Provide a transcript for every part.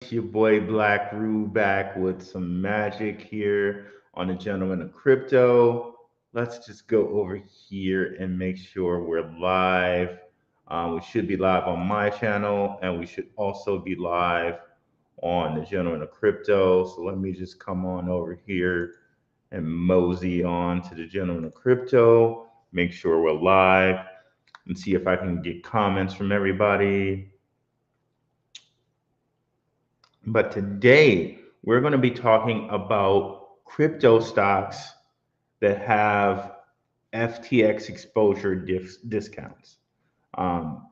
It's your boy Black Rue back with some magic here on the Gentleman of Crypto. Let's just go over here and make sure we're live. We should be live on my channel and we should also be live on the Gentleman of Crypto. So let me just come on over here and mosey on to the Gentleman of Crypto, make sure we're live and see if I can get comments from everybody. But today we're going to be talking about crypto stocks that have FTX exposure discounts. Um,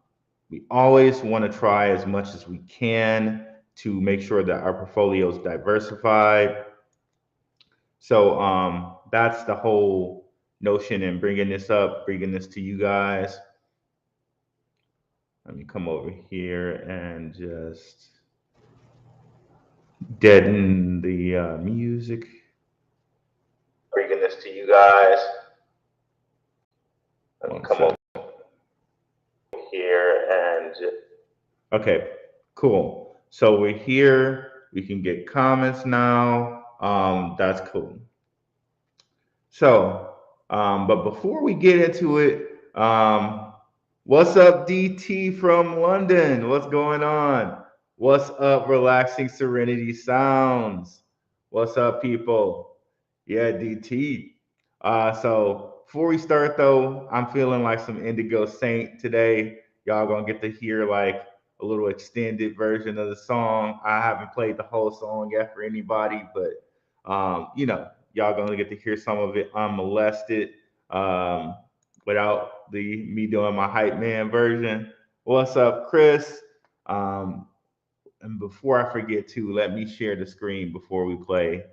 we always want to try as much as we can to make sure that our portfolio is diversified. So that's the whole notion in bringing this up, bringing this to you guys. Let me come over here and just deaden the music. Bringing this to you guys. Let me come over here and okay, cool. So we're here. We can get comments now. That's cool. But before we get into it, what's up, DT from London? What's going on? What's up, Relaxing Serenity Sounds? What's up, people? Yeah, DT. So before we start though, I'm feeling like some Indigo Saint today. Y'all gonna get to hear like a little extended version of the song. I haven't played the whole song yet for anybody, but y'all gonna get to hear some of it unmolested, um, without the me doing my hype man version. What's up, Chris? Um, and before I forget to, let me share the screen before we play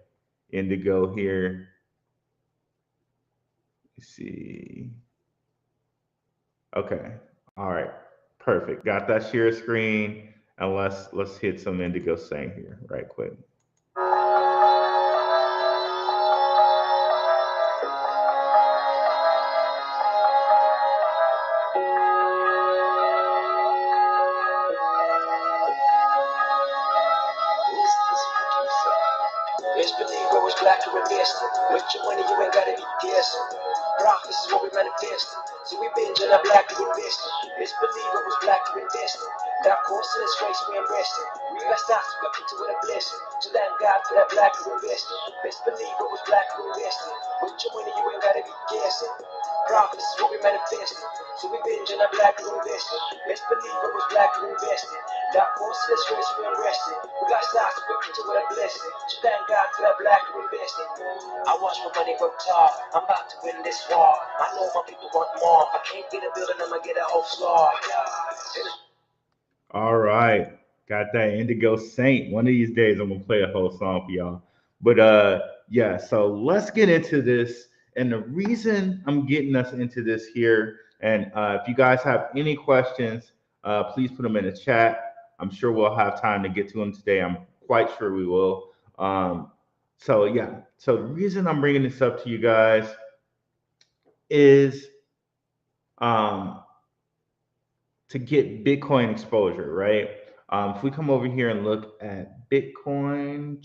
Indigo here. Let's see. Okay. All right. Perfect. Got that share screen. And let's hit some Indigo Saint here right quick. Best believe what was black to invest in. With your money, you ain't gotta be guessing. Profits is what we manifest. So we binge on our black to invest in. Best believe what was black to invest in. That course in this race we invest in. We got stocks, we got into it a blessing. So thank God for that black to invest in. Best believe what was black to invest in. With your money, you ain't gotta be guessing. Profits is what we manifest in. So we binge on our black to invest in. Best believe what was black to invest in. That course in this race we invest in. We got stocks, we got into it a blessing. So thank God for that black to invest in. I watch my money work hard. I'm about to win this war. I know my people want more. If I can't get a building, I'ma get a whole floor. All right. Got that Indigo Saint. One of these days I'm gonna play a whole song for y'all. But yeah, so let's get into this. And the reason I'm getting us into this here, and if you guys have any questions, please put them in the chat. I'm sure we'll have time to get to them today. I'm quite sure we will. So yeah, so the reason I'm bringing this up to you guys is um, to get Bitcoin exposure, right? If we come over here and look at Bitcoin,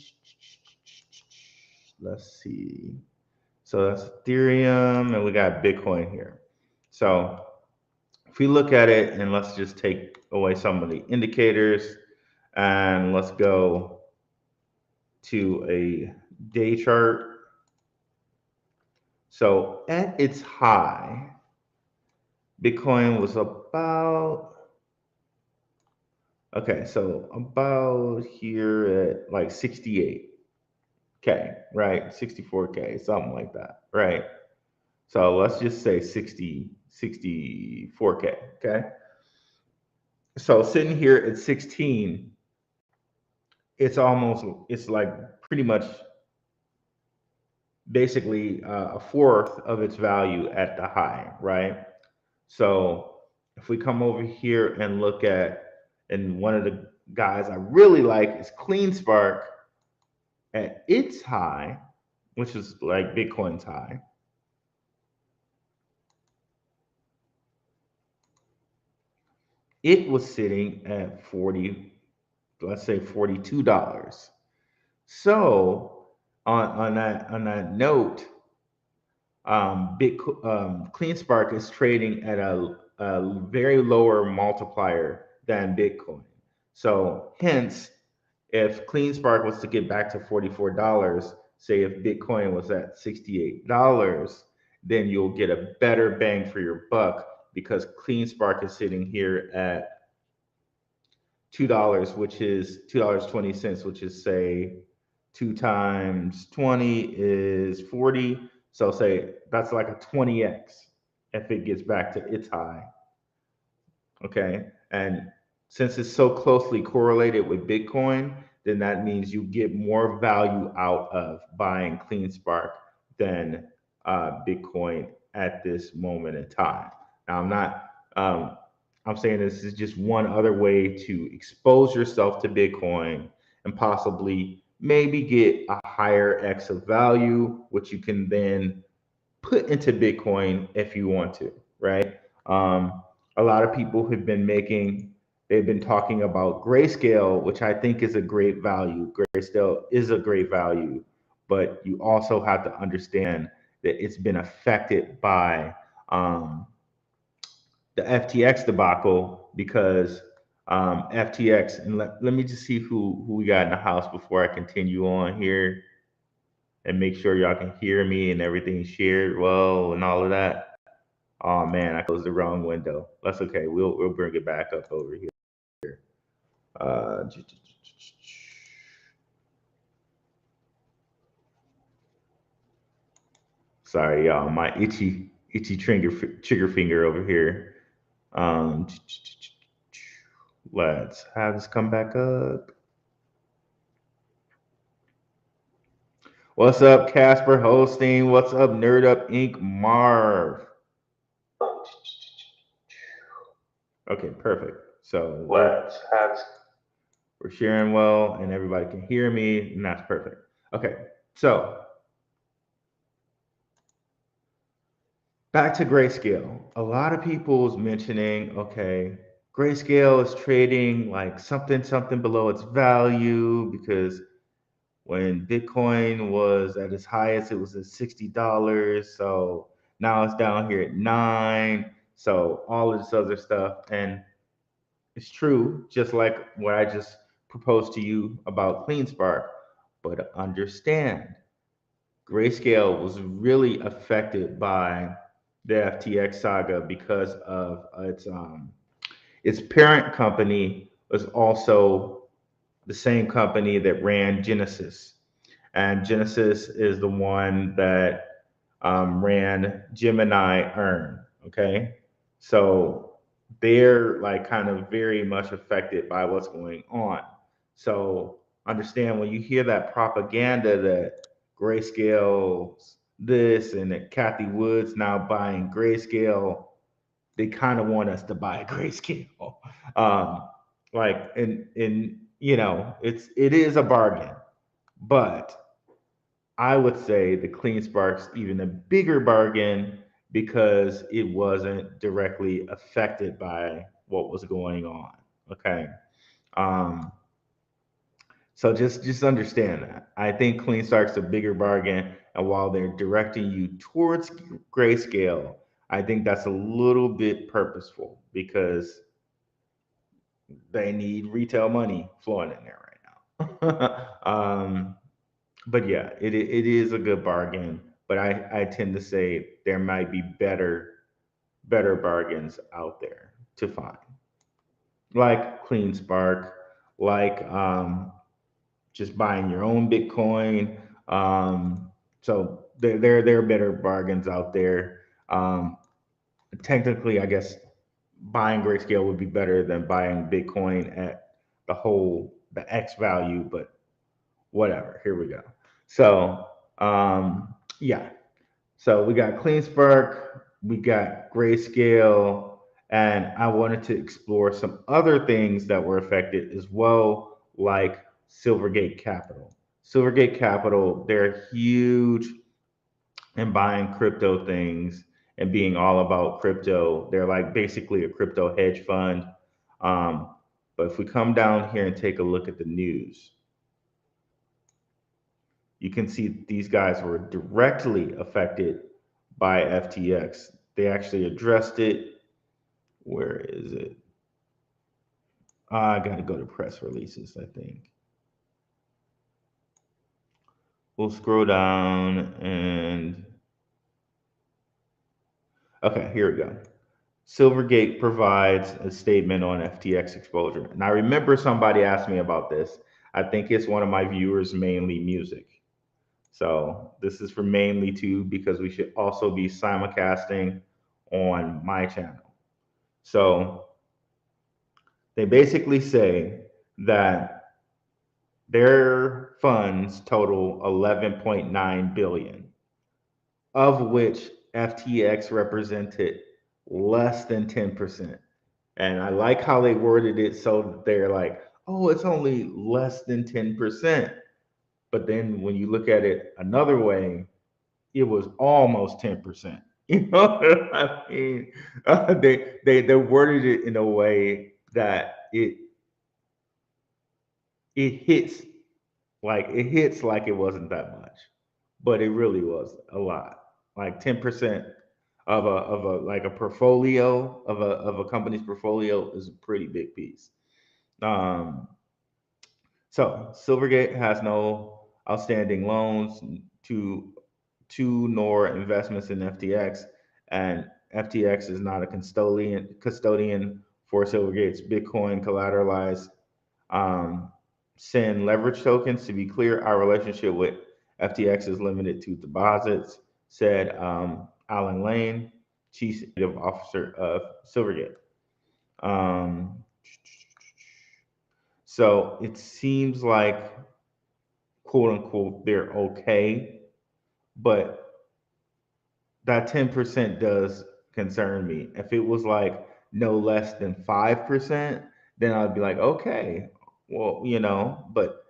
let's see. So that's Ethereum, and we got Bitcoin here. So if we look at it, and let's just take away some of the indicators, and let's go to a day chart. So at its high, Bitcoin was about, okay, so about here at like 68K, right? 64K, something like that, right? So let's just say 64K, okay? So sitting here at 16, it's like pretty much basically a fourth of its value at the high, right? So if we come over here and look at, and one of the guys I really like is CleanSpark at its high, which is like Bitcoin's high. It was sitting at 40. let's say $42. So on that note, CleanSpark is trading at a very lower multiplier than Bitcoin. So hence, if CleanSpark was to get back to $44, say if Bitcoin was at $68, then you'll get a better bang for your buck because CleanSpark is sitting here at $2, which is $2.20, which is say 2 times 20 is 40. So say that's like a 20x if it gets back to its high. Okay. And since it's so closely correlated with Bitcoin, then that means you get more value out of buying CleanSpark than Bitcoin at this moment in time. Now, um, I'm saying this is just one other way to expose yourself to Bitcoin and possibly maybe get a higher X of value, which you can then put into Bitcoin if you want to, right? A lot of people they've been talking about Grayscale, which I think is a great value. Grayscale is a great value, but you also have to understand that it's been affected by um, the FTX debacle because FTX, and let me just see who we got in the house before I continue on here and make sure y'all can hear me and everything's shared well and all of that. Oh man, I closed the wrong window. That's okay. We'll bring it back up over here. Uh, Sorry, y'all. My itchy trigger finger over here. Um, let's have this come back up. What's up, Casper Hosting? What's up, Nerd Up Inc. Marv? Okay, perfect. So we're sharing well, and everybody can hear me, and that's perfect. Okay, so back to Grayscale. A lot of people's mentioning, okay, Grayscale is trading like something below its value because when Bitcoin was at its highest, it was at $60. So now it's down here at 9. So all of this other stuff. And it's true, just like what I just proposed to you about CleanSpark. But understand, Grayscale was really affected by the FTX saga because of its parent company was also the same company that ran Genesis, and Genesis is the one that ran Gemini Earn. Okay, so they're like kind of very much affected by what's going on. So understand when you hear that propaganda that Grayscale's this and that Kathy Wood's now buying Grayscale, they kind of want us to buy Grayscale. Um, like and it is a bargain, but I would say the Clean Spark's even a bigger bargain because it wasn't directly affected by what was going on. Okay. Um, so just understand that. I think Clean Stark's a bigger bargain, and while they're directing you towards Grayscale, I think that's a little bit purposeful because they need retail money flowing in there right now. But yeah, it is a good bargain. But I tend to say there might be better bargains out there to find, like Clean Spark, like just buying your own Bitcoin. So there are better bargains out there. Technically, I guess buying Grayscale would be better than buying Bitcoin at the X value, but whatever. Here we go. So yeah. So we got CleanSpark, we got Grayscale, and I wanted to explore some other things that were affected as well, like Silvergate Capital. Silvergate Capital, they're huge in buying crypto things and being all about crypto. They're like basically a crypto hedge fund. Um, But if we come down here and take a look at the news, you can see these guys were directly affected by FTX. They actually addressed it. Where is it? I got to go to press releases, I think. We'll scroll down and okay, here we go. Silvergate provides a statement on FTX exposure. And I remember somebody asked me about this. I think it's one of my viewers, mainly music. So this is for mainly too, because we should also be simulcasting on my channel. So they basically say that their funds total 11.9 billion, of which FTX represented less than 10%. And I like how they worded it so that they're like, oh, it's only less than 10%. But then when you look at it another way, it was almost 10%. You know what I mean? They worded it in a way that it hits like it wasn't that much, but it really was a lot. Like 10% of a like a portfolio of a company's portfolio is a pretty big piece. Um, so Silvergate has no outstanding loans to nor investments in FTX, and FTX is not a custodian for Silvergate's Bitcoin collateralized um, send leverage tokens. To be clear, our relationship with FTX is limited to deposits, said Alan Lane, chief executive officer of Silvergate. Um, so it seems like, quote unquote, they're okay, but that 10% does concern me. If it was like no less than 5%, then I'd be like, okay, well, but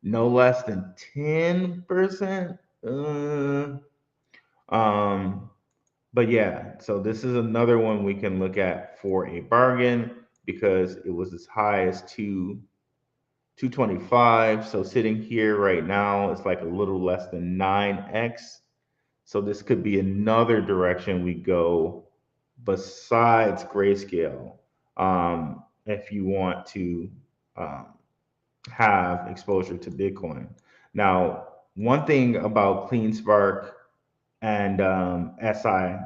no less than 10%. Um, but yeah, so this is another one we can look at for a bargain because it was as high as 225. So sitting here right now, it's like a little less than 9x. So this could be another direction we go besides grayscale, if you want to um, have exposure to Bitcoin. Now, one thing about CleanSpark and SI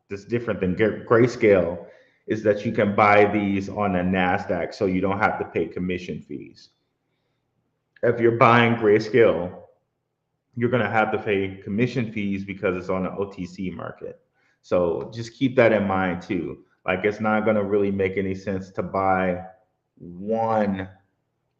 that's different than grayscale is that you can buy these on a NASDAQ so you don't have to pay commission fees. If you're buying grayscale, you're going to have to pay commission fees because it's on the OTC market. So just keep that in mind too. Like it's not going to really make any sense to buy one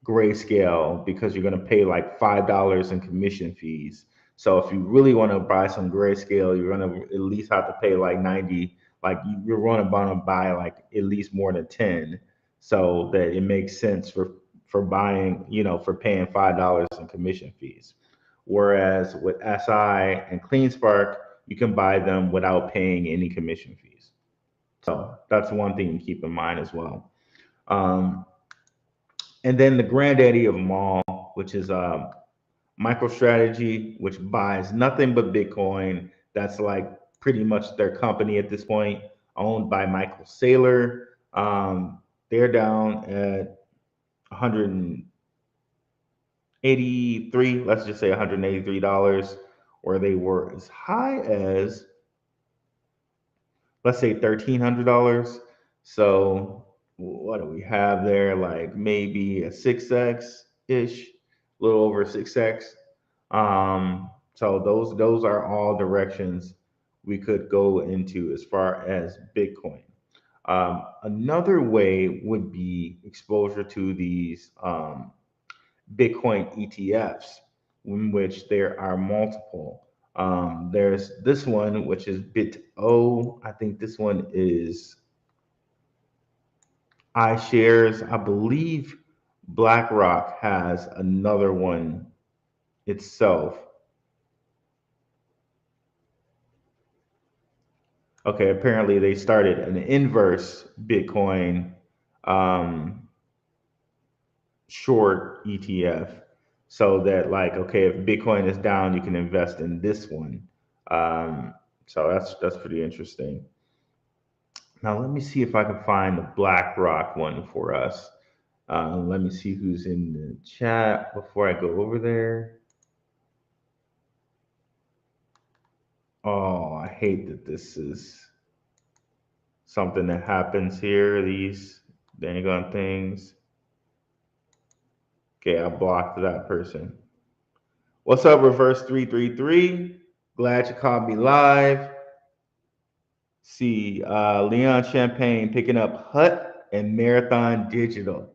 grayscale because you're going to pay like $5 in commission fees. So if you really want to buy some grayscale, you're going to at least have to pay like 90, like you're going to want to buy like at least more than 10 so that it makes sense for buying, for paying $5 in commission fees. Whereas with SI and CleanSpark, you can buy them without paying any commission fees. So that's one thing to keep in mind as well. Um, and then the granddaddy of them all, which is MicroStrategy, which buys nothing but Bitcoin. That's like pretty much their company at this point, owned by Michael Saylor. They're down at 183, let's just say $183, where they were as high as, let's say, $1,300. So what do we have there? Like maybe a 6x ish, a little over 6x. So those are all directions we could go into as far as Bitcoin. Another way would be exposure to these Bitcoin ETFs, in which there are multiple. There's this one, which is BitO. I think this one is iShares. I believe BlackRock has another one itself. Okay, apparently they started an inverse Bitcoin. Um, short ETF, so that like, okay, if Bitcoin is down, you can invest in this one. Um, so that's pretty interesting. Now let me see if I can find the BlackRock one for us. Let me see who's in the chat before I go over there. Oh, I hate that this is something that happens here. These dang on things. Okay, I blocked that person. What's up, Reverse 333? Glad you caught me live. See, Leon Champagne picking up Hut and Marathon Digital.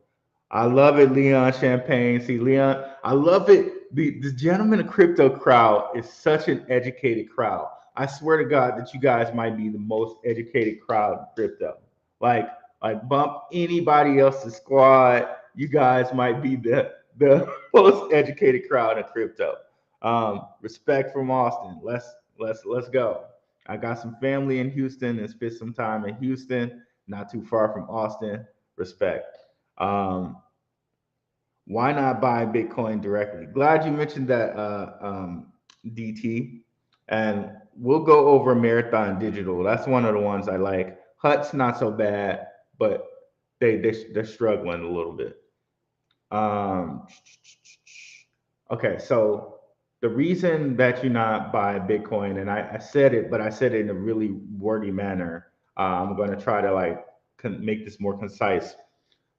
I love it, Leon Champagne. See, Leon, I love it. The Gentleman of Crypto crowd is such an educated crowd. I swear to God that you guys might be the most educated crowd in crypto. Like, like bump anybody else's squad. You guys might be the most educated crowd in crypto. Respect from Austin. Let's go. I got some family in Houston and spent some time in Houston, not too far from Austin. Respect. Um, why not buy Bitcoin directly? Glad you mentioned that, DT. And we'll go over Marathon Digital. That's one of the ones I like. Hut's not so bad, but they're struggling a little bit. Um, okay, so the reason that you not buy Bitcoin, and I said it, but I said it in a really wordy manner. I'm going to try to like make this more concise.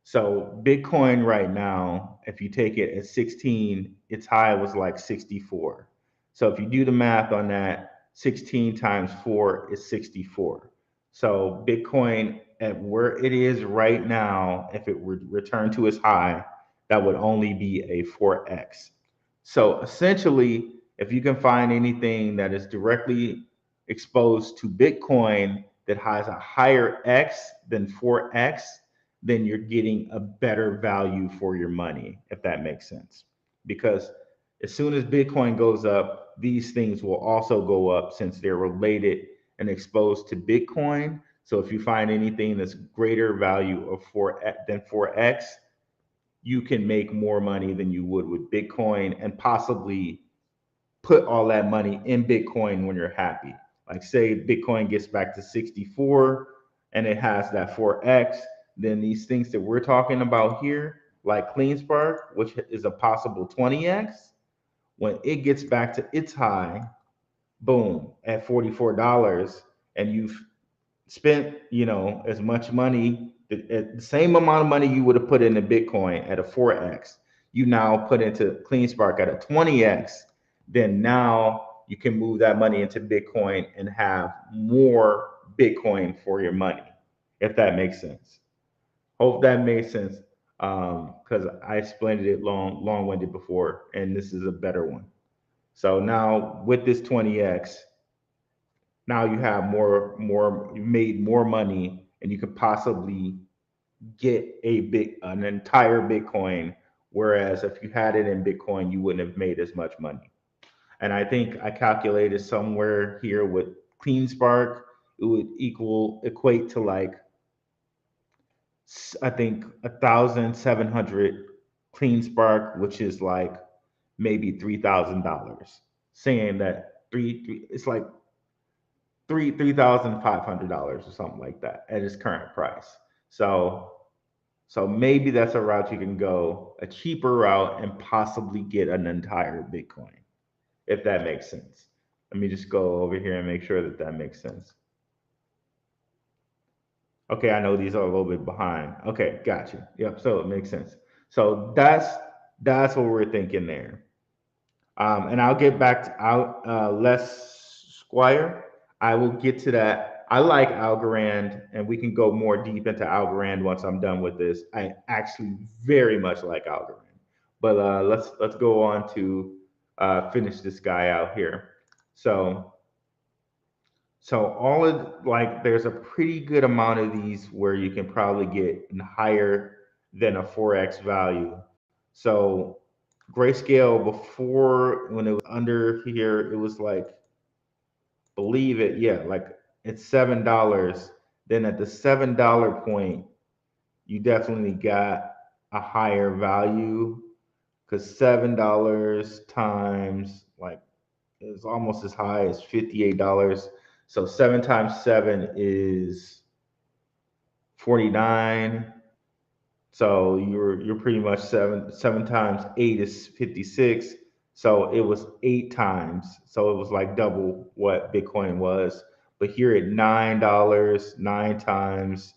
So Bitcoin right now, if you take it at 16, its high was like 64. So if you do the math on that, 16 times 4 is 64. So Bitcoin at where it is right now, if it would return to its high, that would only be a 4x. So essentially, if you can find anything that is directly exposed to Bitcoin that has a higher X than 4x, then you're getting a better value for your money, if that makes sense. Because as soon as Bitcoin goes up, these things will also go up since they're related and exposed to Bitcoin. So if you find anything that's greater value of 4 than 4x, you can make more money than you would with Bitcoin and possibly put all that money in Bitcoin when you're happy. Like say Bitcoin gets back to 64 and it has that 4x, then these things that we're talking about here, like CleanSpark, which is a possible 20x, when it gets back to its high, boom, at $44, and you've spent, as much money, the same amount of money you would have put into Bitcoin at a 4x, you now put into CleanSpark at a 20x, then now you can move that money into Bitcoin and have more Bitcoin for your money, if that makes sense. Hope that makes sense. Because I explained it long-winded before, and this is a better one. So now with this 20x, now you have you made more money, and you could possibly get an entire Bitcoin, whereas if you had it in Bitcoin you wouldn't have made as much money. And I think I calculated somewhere here with CleanSpark, it would equate to like, I think 1,700 CleanSpark, which is like maybe $3,000, saying that three it's like $3,500 or something like that at its current price. So maybe that's a route you can go, a cheaper route, and possibly get an entire Bitcoin, if that makes sense. Let me just go over here and make sure that that makes sense. Okay, I know these are a little bit behind. Okay, gotcha. Yep, so it makes sense. So that's what we're thinking there. And I'll get back to Les Squire. I will get to that. I like Algorand, and we can go more deep into Algorand once I'm done with this. I actually very much like Algorand. But let's go on to finish this guy out here. So all of like there's a pretty good amount of these where you can probably get higher than a 4x value. So Grayscale before, when it was under here, it was like, believe it, yeah, like it's $7. Then at the $7 point, you definitely got a higher value because $7 times like is almost as high as $58. So 7 times 7 is 49. So you're pretty much seven times 8 is 56. So it was 8 times. So it was like double what Bitcoin was. But here at $9, 9 times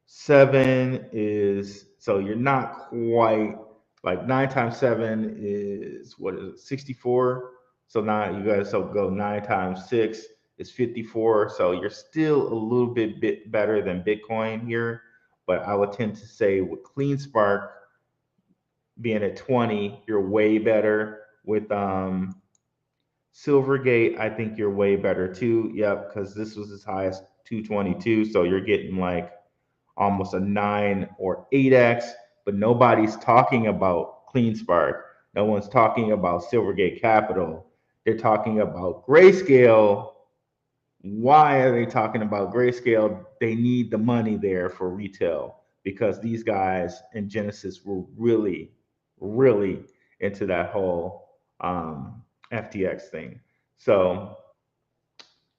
7 is, so you're not quite, like 9 times 7 is, what is it, 64. So now you guys, so go 9 times 6 is 54. So you're still a little bit better than Bitcoin here. But I would tend to say with Clean Spark being at 20, you're way better. With Silvergate, I think you're way better too. Yep, because this was as high as 222. So you're getting like almost a 9 or 8x, but nobody's talking about CleanSpark. No one's talking about Silvergate Capital. They're talking about Grayscale. Why are they talking about Grayscale? They need the money there for retail because these guys in Genesis were really, really into that whole FTX thing. So,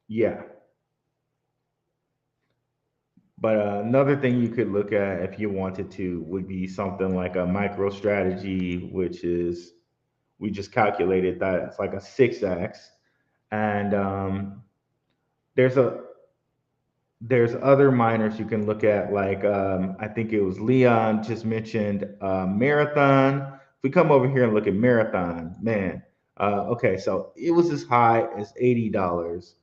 yeah. But another thing you could look at if you wanted to would be something like a micro strategy, which is we just calculated that it's like a 6x. And there's a there's other miners you can look at, like I think it was Leon just mentioned Marathon. If we come over here and look at Marathon, man, okay, so it was as high as $80.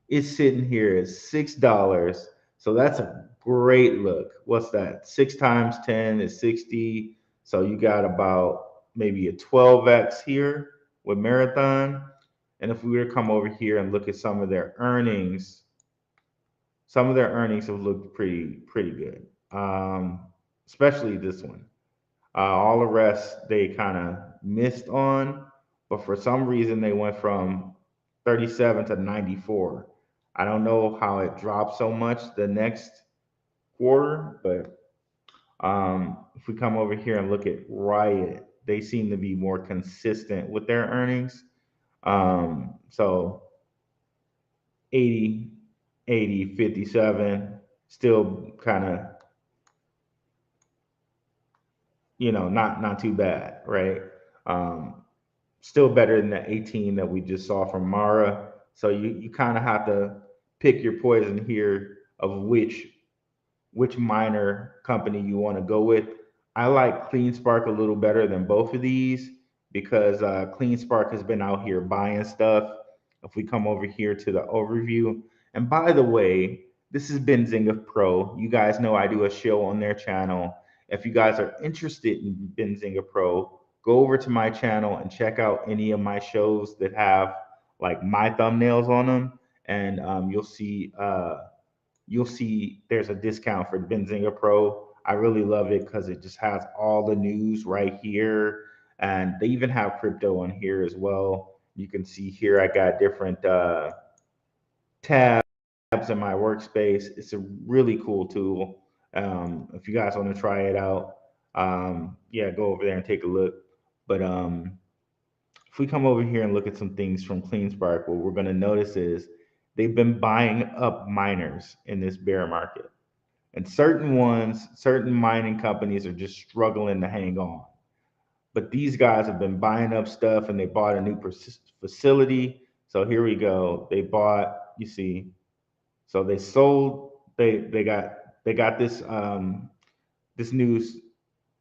It's sitting here at $6. So that's a great look. What's that? 6 times 10 is 60. So you got about maybe a 12x here with Marathon. And if we were to come over here and look at some of their earnings have looked pretty good, especially this one. All the rest they kind of missed on, but for some reason they went from 37 to 94. I don't know how it dropped so much the next quarter, but if we come over here and look at Riot, they seem to be more consistent with their earnings. So 80, 80, 57, still kind of, not too bad, right? Um, Still better than the 18 that we just saw from Mara. So you kind of have to pick your poison here of which miner company you want to go with. I like CleanSpark a little better than both of these because CleanSpark has been out here buying stuff. If we come over here to the overview, and by the way, this has been Benzinga Pro. You guys know I do a show on their channel. If you guys are interested in Benzinga Pro, go over to my channel and check out any of my shows that have like my thumbnails on them, and you'll see there's a discount for Benzinga Pro. I really love it because it just has all the news right here. And they even have crypto on here as well. You can see here I got different tabs in my workspace. It's a really cool tool. If you guys want to try it out, yeah, go over there and take a look. But if we come over here and look at some things from CleanSpark, what we're going to notice is they've been buying up miners in this bear market. And certain mining companies are just struggling to hang on. But these guys have been buying up stuff and they bought a new facility. So here we go. They bought, you see, so they sold, they got this news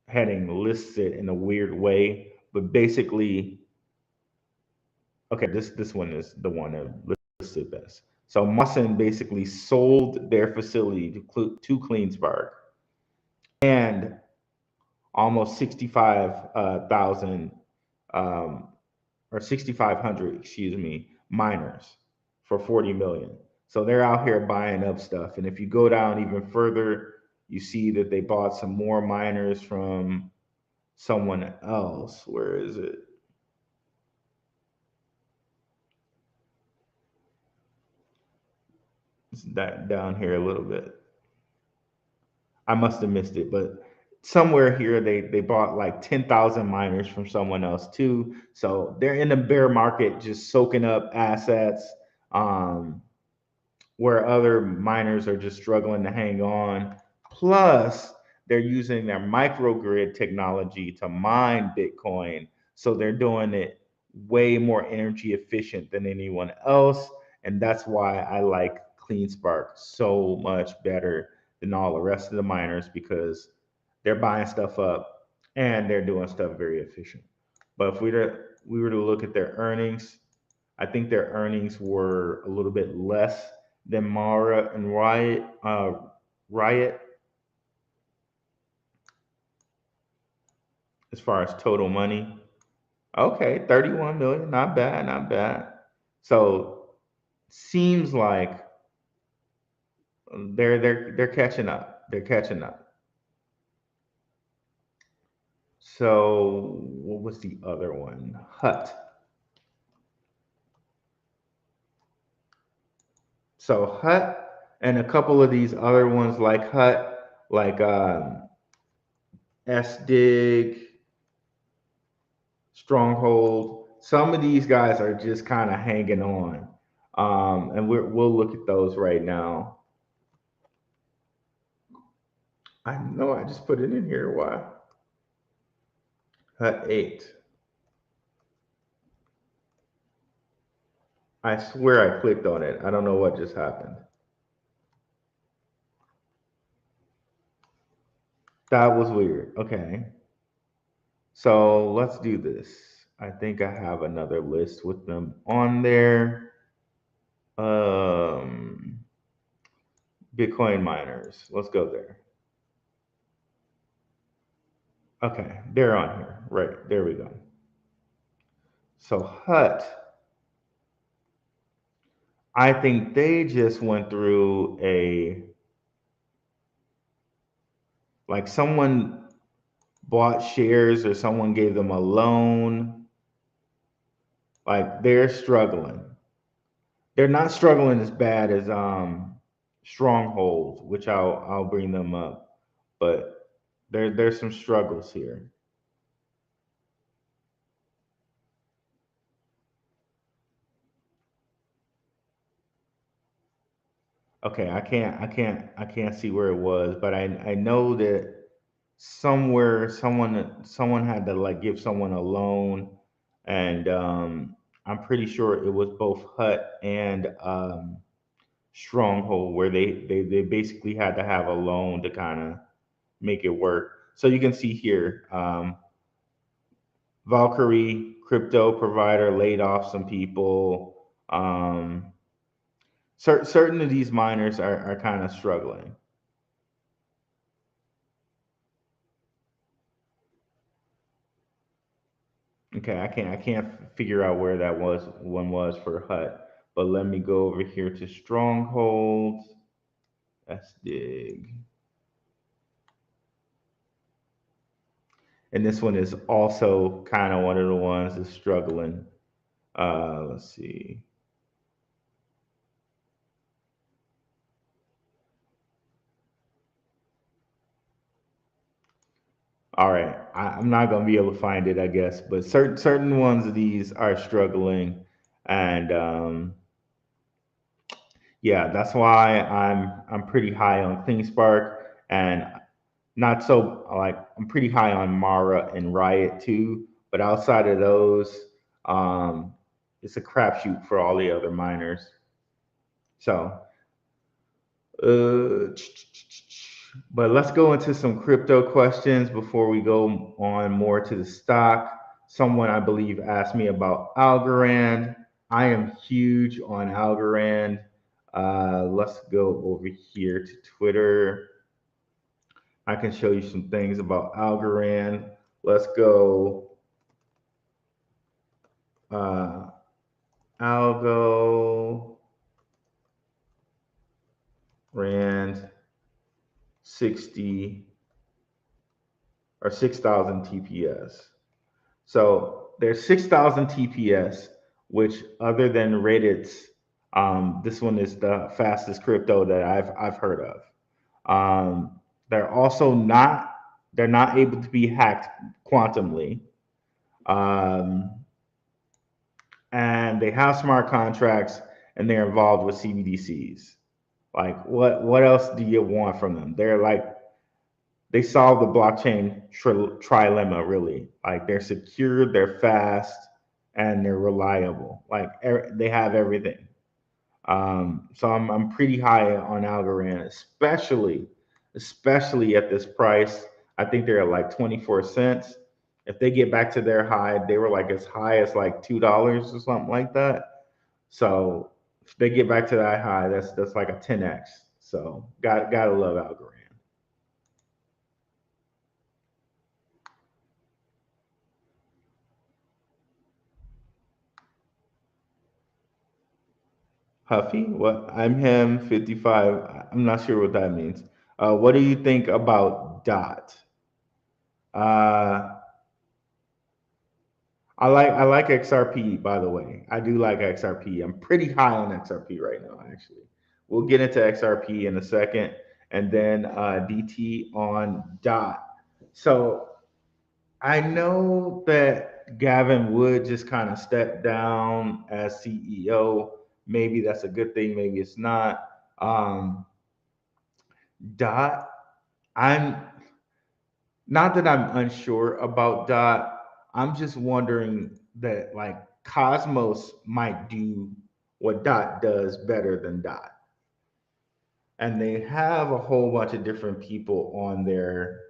heading listed in a weird way, but basically, okay, this one is the one that listed best. So Mawson basically sold their facility to CleanSpark and almost 65,000 um, or 6,500, excuse me, miners for 40 million. So they're out here buying up stuff. And if you go down even further, you see that they bought some more miners from someone else. Where is it? It's that down here a little bit. I must have missed it, but somewhere here they bought like 10,000 miners from someone else too. So they're in the bear market just soaking up assets. Um, where other miners are just struggling to hang on. Plus, they're using their microgrid technology to mine Bitcoin. So they're doing it way more energy efficient than anyone else. And that's why I like CleanSpark so much better than all the rest of the miners because they're buying stuff up and they're doing stuff very efficient. But if we were to look at their earnings, I think their earnings were a little bit less than Mara and Riot. Riot, as far as total money. Okay, 31 million, not bad, not bad. So seems like they're catching up. They're catching up. So what was the other one? Hut. So Hut and a couple of these other ones like Hut, like SDig, Stronghold. Some of these guys are just kind of hanging on, and we'll look at those right now. I know I just put it in here. Why? Hut 8. I swear I clicked on it. I don't know what just happened. That was weird. Okay, so let's do this. I think I have another list with them on there. Um, Bitcoin miners. Let's go there. Okay, they're on here. Right, there we go. So Hut, I think they just went through a, like someone bought shares or someone gave them a loan. Like they're struggling. They're not struggling as bad as Stronghold, which I'll bring them up, but there's some struggles here. Okay, I can't see where it was, but I know that somewhere someone had to like give someone a loan, and I'm pretty sure it was both Hut and Stronghold where they basically had to have a loan to kind of make it work. So you can see here, Valkyrie crypto provider laid off some people. Certain of these miners are kind of struggling. Okay, I can't figure out where that was one was for Hut, but let me go over here to Stronghold. Let's dig. And this one is also kind of one of the ones that's struggling. Let's see. All right, I'm not gonna be able to find it, I guess, but certain ones of these are struggling, and yeah, that's why I'm pretty high on CleanSpark, and not so like I'm pretty high on Mara and Riot too. But outside of those, um, it's a crapshoot for all the other miners. So, uh, but let's go into some crypto questions before we go on more to the stock. Someone I believe asked me about Algorand. I am huge on Algorand. Let's go over here to Twitter. I can show you some things about Algorand. Let's go uh, Algo Rand 60 or 6,000 TPS. So there's 6,000 TPS, which other than Reddit's, this one is the fastest crypto that I've heard of. They're also not. They're not able to be hacked quantumly. Um, and they have smart contracts and they're involved with CBDCs. Like what else do you want from them? They're like they solve the blockchain trilemma really. Like they're secure, they're fast, and they're reliable. Like they have everything. So I'm pretty high on Algorand, especially at this price. I think they're at like 24 cents. If they get back to their high, they were like as high as like $2 or something like that. So if they get back to that high, that's like a 10x. So gotta love Algorand. Huffy, what? I'm him, 55. I'm not sure what that means. What do you think about Dot? Uh, I like XRP, by the way. I do like XRP. I'm pretty high on XRP right now, actually. We'll get into XRP in a second, and then DT on Dot. So I know that Gavin Wood just kind of stepped down as CEO. Maybe that's a good thing. Maybe it's not. Dot. I'm not that I'm unsure about Dot. I'm just wondering that like Cosmos might do what Dot does better than Dot. And they have a whole bunch of different people on their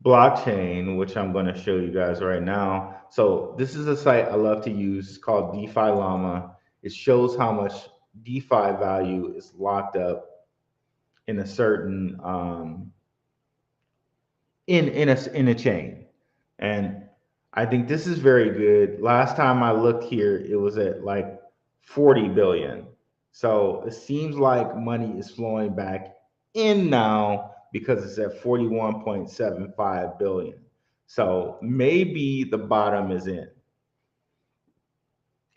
blockchain, which I'm going to show you guys right now. So this is a site I love to use. It's called DeFi Llama. It shows how much DeFi value is locked up in a certain in a chain. And I think this is very good. Last time I looked here, it was at like 40 billion. So it seems like money is flowing back in now because it's at 41.75 billion. So maybe the bottom is in.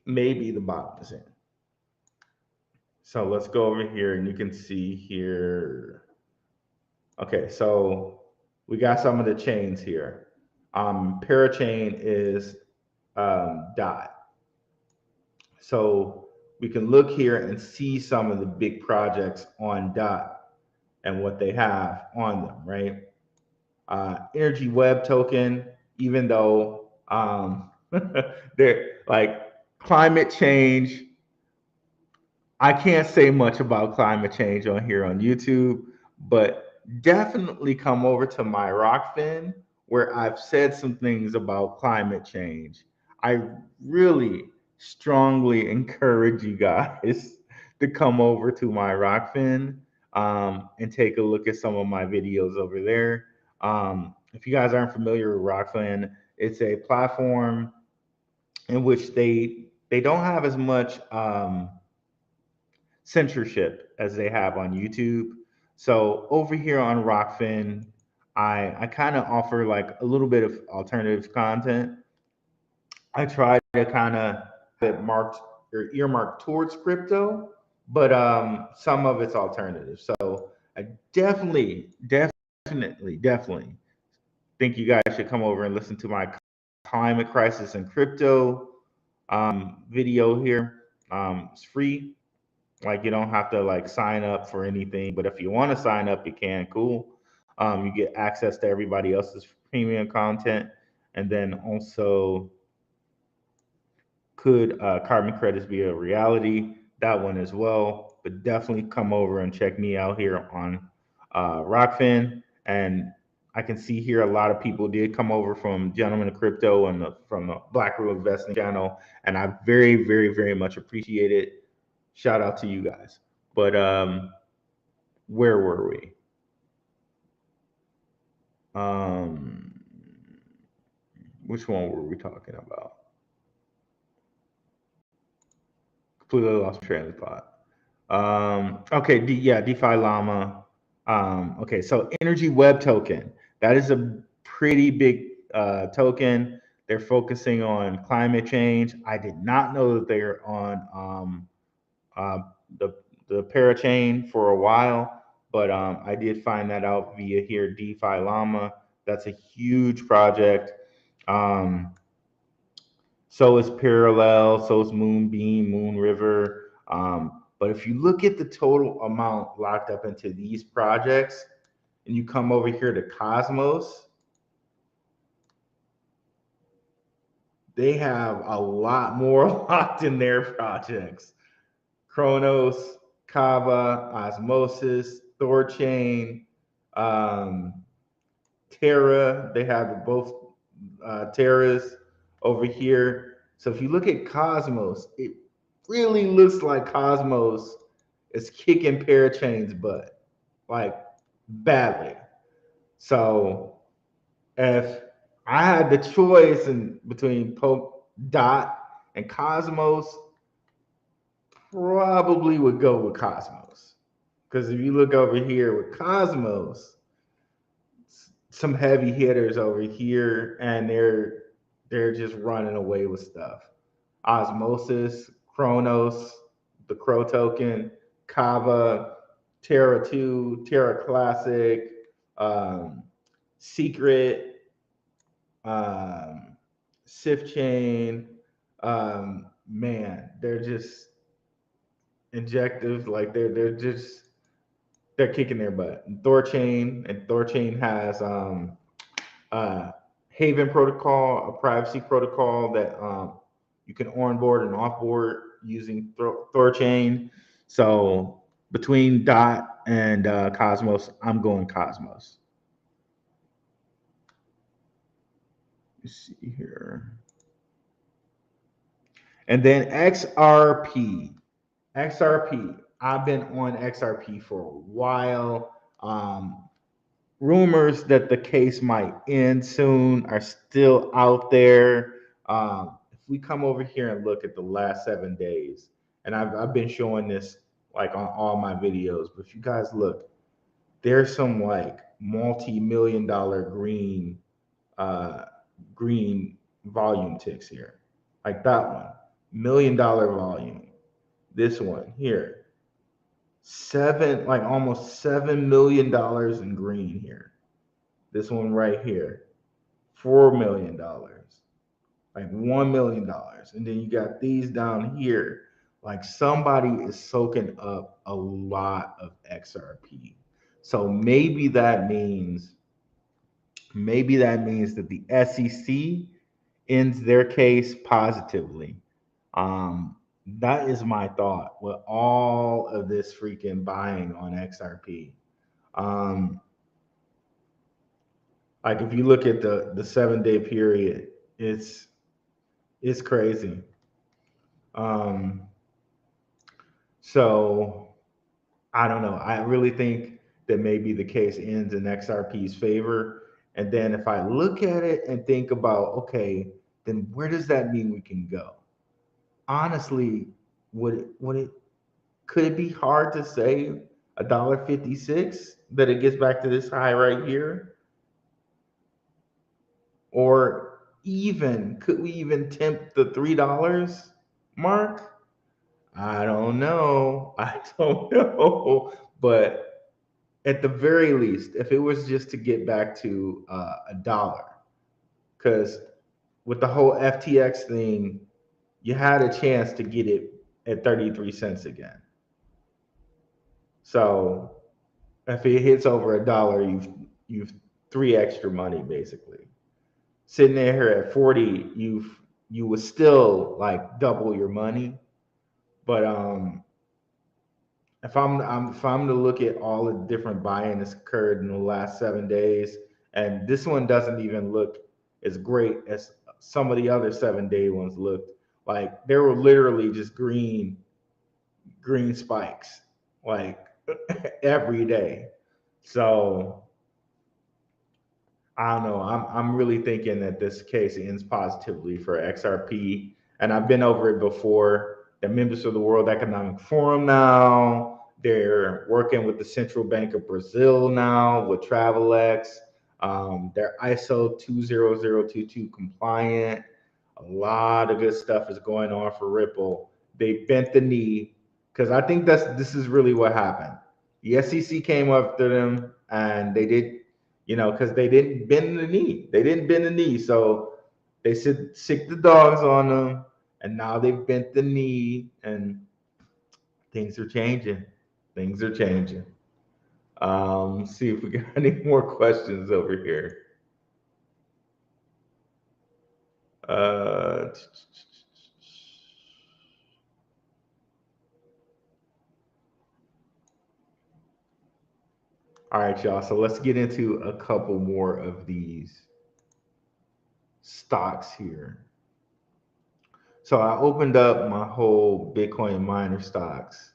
Maybe the bottom is in. So let's go over here and you can see here. Okay, so we got some of the chains here. Parachain is Dot. So we can look here and see some of the big projects on Dot and what they have on them, right? Energy Web Token, even though they're like climate change, I can't say much about climate change on here on YouTube, but definitely come over to my Rockfin where I've said some things about climate change. I really strongly encourage you guys to come over to my Rockfin and take a look at some of my videos over there. If you guys aren't familiar with Rockfin, it's a platform in which they don't have as much censorship as they have on YouTube. So over here on Rockfin, I kind of offer like a little bit of alternative content. I try to kind of have it marked or earmarked towards crypto, but some of it's alternative. So I definitely think you guys should come over and listen to my climate crisis and crypto video here. It's free. Like you don't have to like sign up for anything, but if you want to sign up, you can. Cool. You get access to everybody else's premium content, and then also could carbon credits be a reality? That one as well. But definitely come over and check me out here on Rockfin. And I can see here a lot of people did come over from Gentlemen of Crypto and from the Black Rule Investing channel, and I very much appreciate it. Shout out to you guys. But where were we? Um, which one were we talking about? Completely lost train of thought. Okay, yeah, DeFi Llama. Okay, so Energy Web Token. That is a pretty big token. They're focusing on climate change. I did not know that they're on uh, the parachain for a while, but I did find that out via here DeFi Llama. That's a huge project. Um, so is Parallel, so is Moonbeam, Moon River. But if you look at the total amount locked up into these projects, and you come over here to Cosmos, they have a lot more locked in their projects. Chronos, Kava, Osmosis, Thorchain, um, Terra. They have both Terras over here. So if you look at Cosmos, it really looks like Cosmos is kicking Parachain's butt, like badly. So if I had the choice in between Poke Dot and Cosmos, probably would go with Cosmos. Because if you look over here with Cosmos, some heavy hitters over here, and they're just running away with stuff. Osmosis, Chronos, the Crow token, Kava, Terra 2, Terra Classic, um, Secret, um, Sif Chain. Man, they're just injective. Like they're kicking their butt. And Thorchain has uh, Haven protocol, a privacy protocol that you can onboard and offboard using Thorchain. So between Dot and Cosmos, I'm going Cosmos. Let's see here. And then XRP. XRP. I've been on XRP for a while. Rumors that the case might end soon are still out there. If we come over here and look at the last 7 days, and I've been showing this like on all my videos, but if you guys look, there's some like multi-million dollar uh, green volume ticks here, like that one, $1 million volume. This one here, seven, like almost $7 million in green here. This one right here, $4 million, like $1 million. And then you got these down here. Like somebody is soaking up a lot of XRP. So maybe that means that the SEC ends their case positively. Um, that is my thought with all of this freaking buying on XRP. Um, like if you look at the 7 day period, it's it's crazy. Um, so I don't know. I really think that maybe the case ends in XRP's favor. And then if I look at it and think about, okay, then where does that mean we can go? Honestly, would it could it be hard to say $1.56 that it gets back to this high right here? Or even could we even tempt the $3 mark? I don't know. I don't know. But at the very least, if it was just to get back to a dollar, because with the whole FTX thing, you had a chance to get it at 33 cents again. So if it hits over a dollar, you've three extra money basically. Sitting there here at 40, you would still like double your money. But if I'm to look at all the different buying that's occurred in the last 7 days, and this one doesn't even look as great as some of the other 7 day ones looked. Like they were literally just green spikes, like every day. So I don't know. I'm really thinking that this case ends positively for XRP, and I've been over it before. The members of the World Economic Forum now. They're working with the Central Bank of Brazil now with Travelex. They're ISO 20022 compliant. A lot of good stuff is going on for Ripple. They bent the knee because I think this is really what happened. The SEC came after them, and they did, because they didn't bend the knee. They didn't bend the knee, so they sick the dogs on them, and now they've bent the knee, and things are changing. Things are changing. See if we got any more questions over here. Uh, all right, y'all. So let's get into a couple more of these stocks here. So I opened up my whole Bitcoin miner stocks.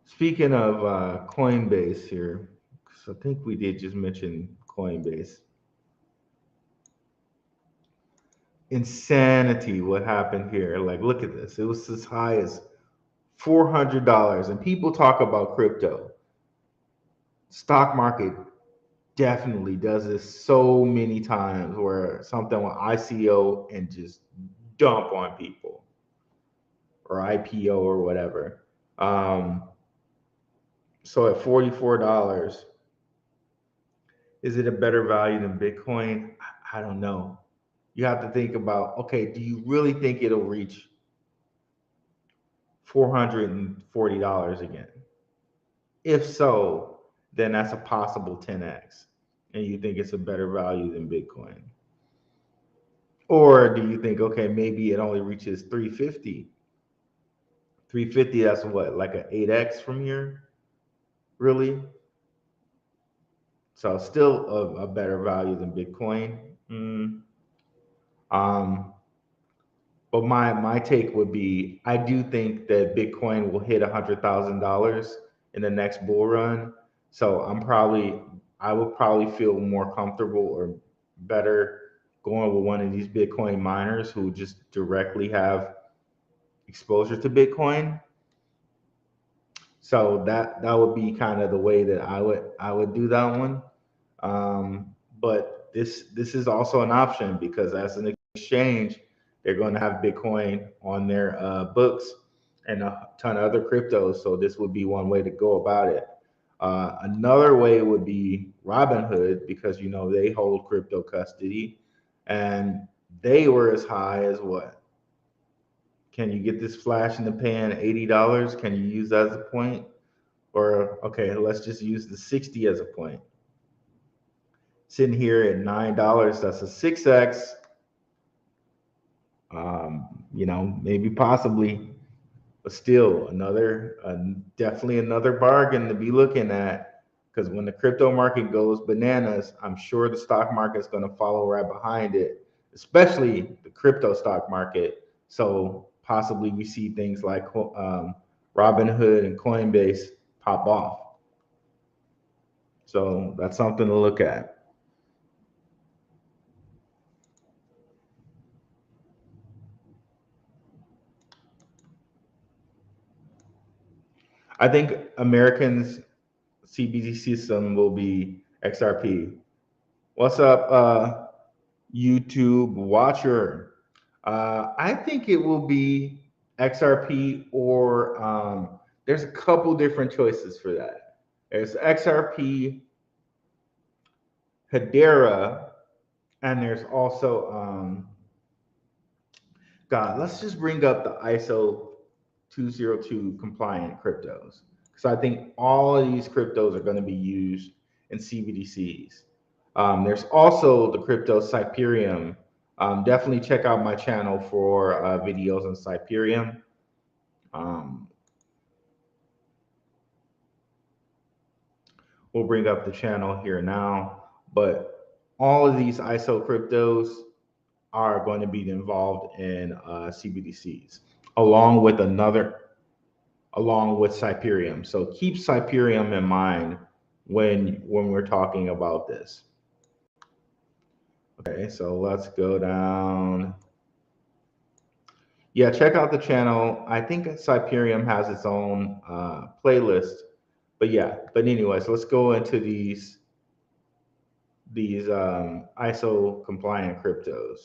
Speaking of Coinbase here, so I think we did just mention Coinbase. Insanity what happened here. Like, look at this. It was as high as $400. And people talk about crypto. Stock market definitely does this so many times where something with ICO and just dump on people, or IPO or whatever. So at $44, is it a better value than Bitcoin? I don't know. You have to think about, okay, do you really think it'll reach $440 again? If so, then that's a possible 10x. And you think it's a better value than Bitcoin? Or do you think, okay, maybe it only reaches 350? 350, that's what, like an 8x from here? Really? So still a better value than Bitcoin. Um, but my take would be, I do think that Bitcoin will hit $100,000 in the next bull run. So I would probably feel more comfortable or better going with one of these Bitcoin miners who just directly have exposure to Bitcoin. So that would be kind of the way that I would do that one. But this is also an option because as an exchange, they're going to have Bitcoin on their books and a ton of other cryptos. So this would be one way to go about it. Another way would be Robinhood because they hold crypto custody, and they were as high as what? Can you get this flash in the pan $80? Can you use that as a point? Or okay, let's just use the 60 as a point. Sitting here at $9, that's a 6x. Maybe possibly, but still definitely another bargain to be looking at. Because when the crypto market goes bananas, I'm sure the stock market is going to follow right behind it, especially the crypto stock market. So possibly we see things like Robinhood and Coinbase pop off. So that's something to look at. I think Americans' CBD system will be XRP. What's up, YouTube watcher? I think it will be XRP, or there's a couple different choices for that. There's XRP, Hedera, and there's also God. Let's just bring up the ISO 202 compliant cryptos, because I think all of these cryptos are going to be used in CBDCs. There's also the crypto Cyperium. Definitely check out my channel for videos on Cyperium. We'll bring up the channel here now, but all of these ISO cryptos are going to be involved in CBDCs, along with Cyperium. So keep Cyperium in mind when we're talking about this. Okay, so let's go down. Yeah, check out the channel. I think Cyperium has its own playlist. But yeah, but anyways, let's go into these ISO compliant cryptos.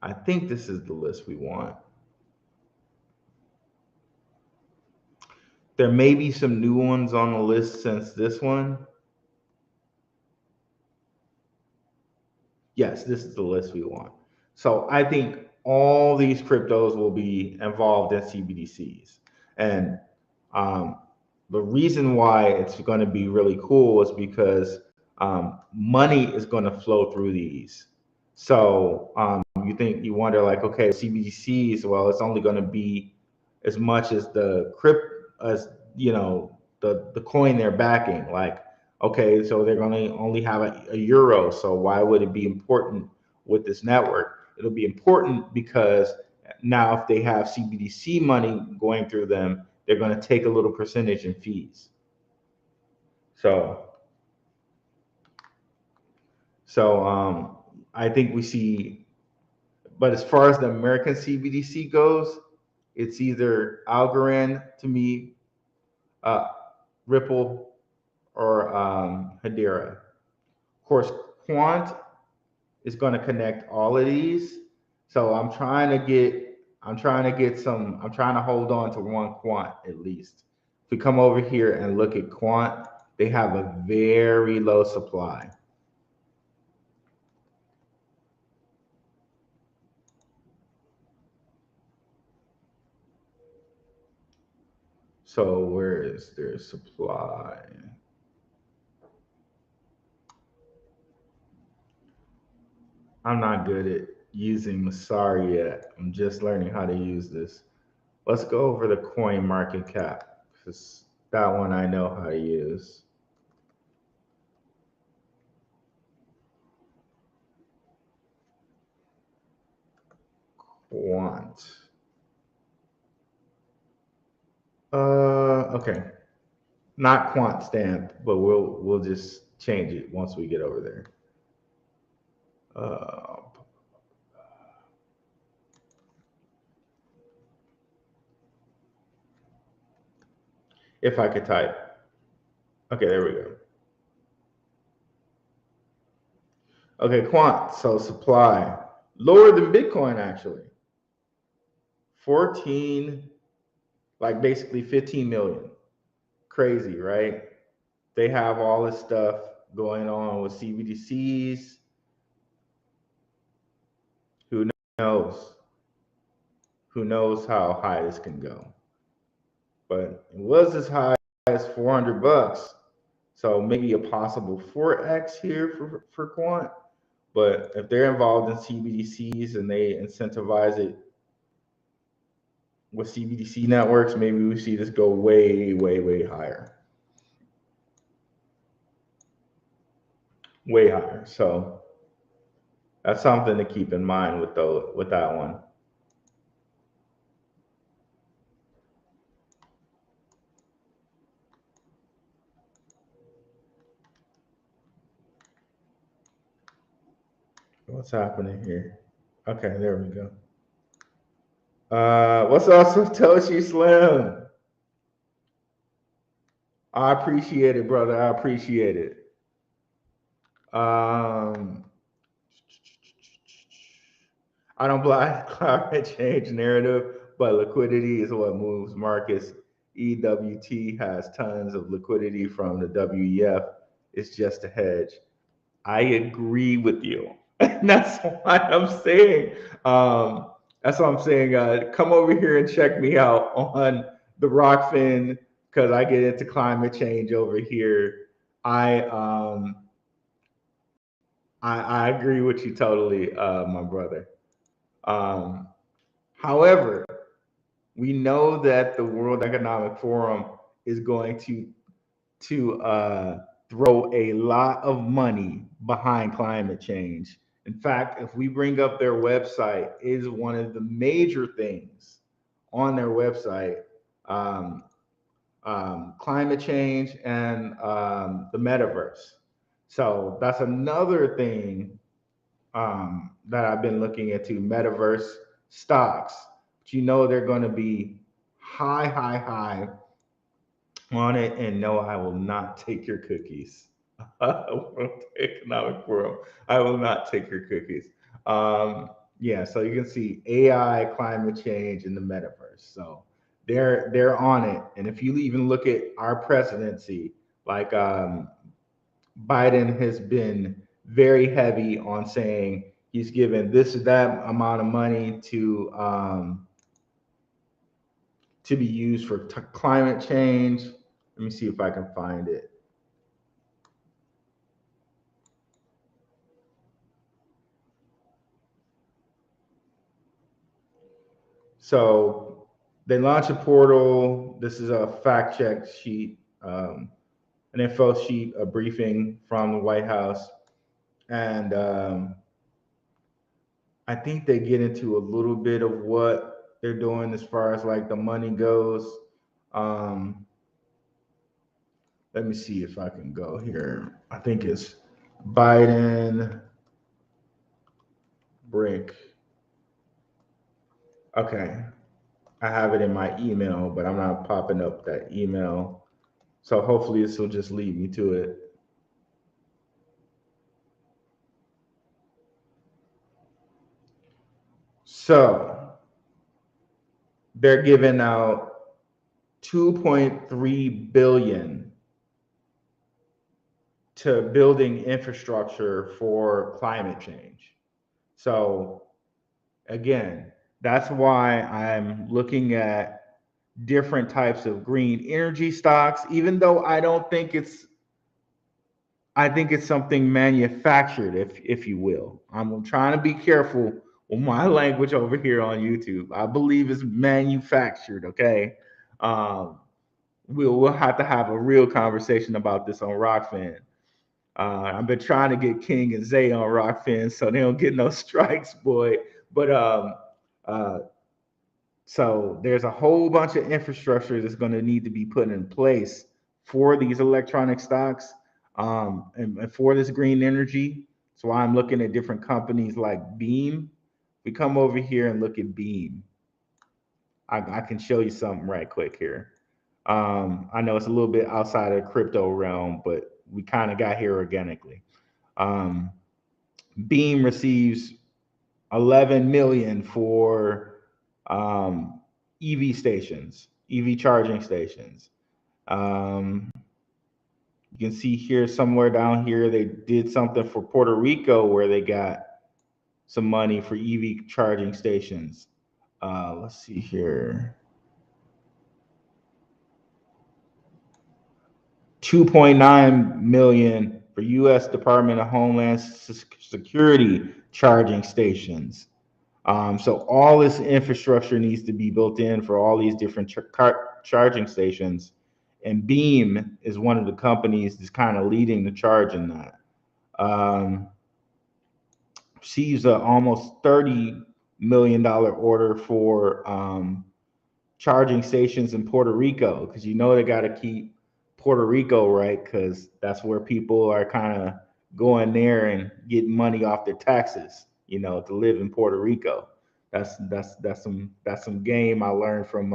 I think this is the list we want. There may be some new ones on the list since this one. Yes, this is the list we want. So I think all these cryptos will be involved in CBDCs. And um, the reason why it's going to be really cool is because money is going to flow through these. So you wonder like, okay, CBDCs, well, it's only going to be as much as the crypt as the coin they're backing. Like, okay, so they're going to only have a euro. So why would it be important with this network? It'll be important because now if they have CBDC money going through them, they're going to take a little percentage in fees. So, so I think we see, but as far as the American CBDC goes, it's either Algorand to me, uh, Ripple, or Hedera. Of course, Quant is going to connect all of these. So I'm trying to hold on to one Quant at least. If we come over here and look at Quant, they have a very low supply. So where is their supply? I'm not good at using Masari yet. I'm just learning how to use this. Let's go over the coin market cap because that one I know how to use. Quant. Okay. Not quant stamp, but we'll just change it once we get over there. Uh, if I could type. Okay, there we go. Okay, quant. So supply lower than Bitcoin actually. 14, like basically 15 million. Crazy, right? They have all this stuff going on with CBDCs. Who knows? Who knows how high this can go? But it was as high as 400 bucks. So maybe a possible 4x here for Quant. But if they're involved in CBDCs and they incentivize it with CBDC networks, maybe we see this go way, way, way higher. Way higher. So that's something to keep in mind with that one. What's happening here? Okay, there we go. What's also Toshi Slim? I appreciate it, brother. I appreciate it. Um, I don't buy climate change narrative, but liquidity is what moves markets. EWT has tons of liquidity from the WEF. It's just a hedge. I agree with you. And that's why I'm saying, that's what I'm saying. Come over here and check me out on the Rockfin because I get into climate change over here. I um, I agree with you totally, my brother. Um, However, we know that the World Economic Forum is going to throw a lot of money behind climate change. In fact, if we bring up their website, is one of the major things on their website um, climate change and the metaverse. So that's another thing that I've been looking into metaverse stocks. But you know they're going to be high, high, high on it. And no, I will not take your cookies. World Economic Forum. I will not take your cookies. Um, Yeah, so you can see AI, climate change, and the metaverse. So they're on it. And if you even look at our presidency, like Biden has been very heavy on saying he's given this or that amount of money to be used for climate change. Let me see if I can find it. So they launched a portal. This is a fact check sheet, an info sheet, a briefing from the White House. And I think they get into a little bit of what they're doing as far as like the money goes. Um, Let me see if I can go here. I think it's Biden brick. Okay, I have it in my email, but I'm not popping up that email. So hopefully this will just lead me to it. So they're giving out 2.3 billion to building infrastructure for climate change. So again, that's why I'm looking at different types of green energy stocks, even though I think it's something manufactured, if you will. I'm trying to be careful with my language over here on YouTube. I believe it's manufactured. Okay, um, we'll have to have a real conversation about this on Rockfin. I've been trying to get King and Zay on Rockfin so they don't get no strikes, boy. But uh, so there's a whole bunch of infrastructure that's going to need to be put in place for these electronic stocks, and for this green energy. So I'm looking at different companies like Beam. We come over here and look at Beam. I can show you something right quick here. I know it's a little bit outside of the crypto realm, but we kind of got here organically. Um, Beam receives 11 million for EV stations, EV charging stations. Um, you can see here somewhere down here they did something for Puerto Rico where they got some money for EV charging stations. Let's see here. 2.9 million for U.S. Department of Homeland Security charging stations. So all this infrastructure needs to be built in for all these different charging stations, and Beam is one of the companies that's kind of leading the charge in that. Um, Receives a almost $30 million order for charging stations in Puerto Rico because you know they got to keep Puerto Rico right because that's where people are kind of going there and getting money off their taxes. You know, to live in Puerto Rico. That's some game I learned from